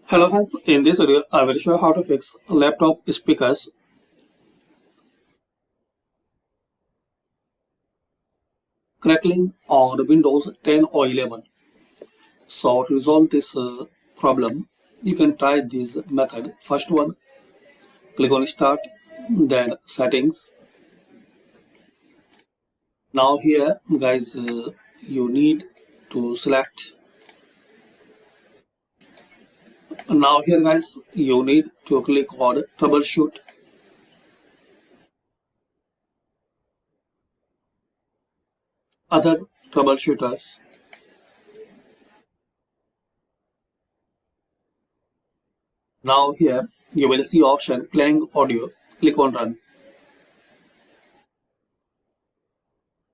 Hello friends, in this video I will show how to fix laptop speakers crackling on Windows 10 or 11. So to resolve this problem, you can try this method. First one, click on Start, then Settings. Now here guys, you need to select. Now here guys, you need to click on Troubleshoot. Other troubleshooters. Now here you will see option playing audio. Click on Run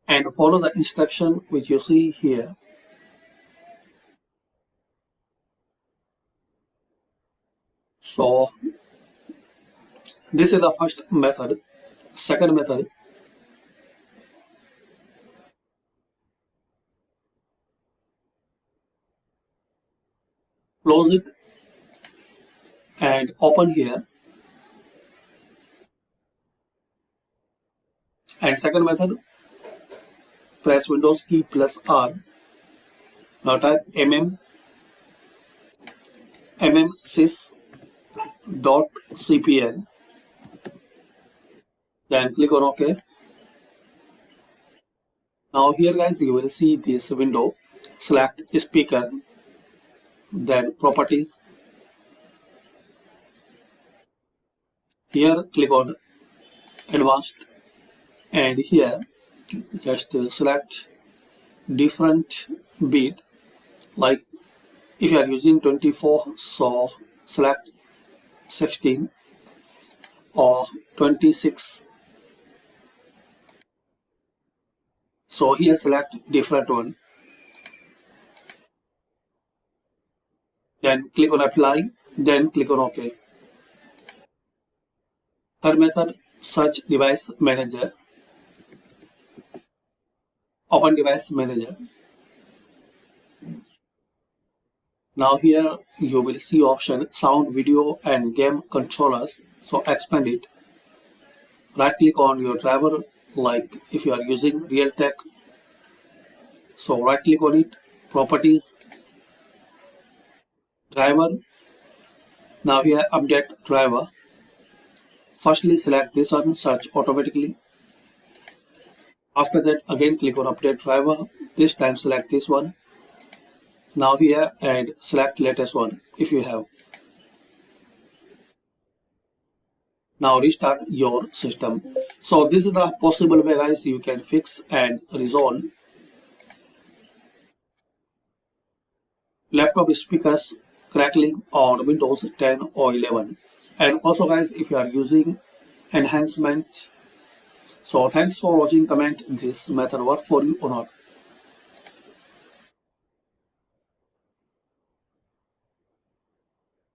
and follow the instruction which you see here. So this is the first method. Second method, close it and open here. And second method, press Windows key plus R. Now type sys.cpl. Then click on OK. Now here guys, you will see this window. Select speaker, then properties. Here click on advanced, and here just select different bit. Like if you are using 24, so select 16 or 26. So here select different one. Then click on apply, then click on OK. Third method, search device manager. Open device manager. Now here you will see option sound, video and game controllers. So expand it. Right click on your driver, like if you are using Realtek. So right click on it, properties, driver. Now here update driver. Firstly select this one, search automatically. After that again click on update driver. This time select this one. Now here and select latest one if you have. Now restart your system. So this is the possible way guys you can fix and resolve laptop speakers crackling on Windows 10 or 11. And also guys, if you are using enhancement. So thanks for watching. Comment this method work for you or not.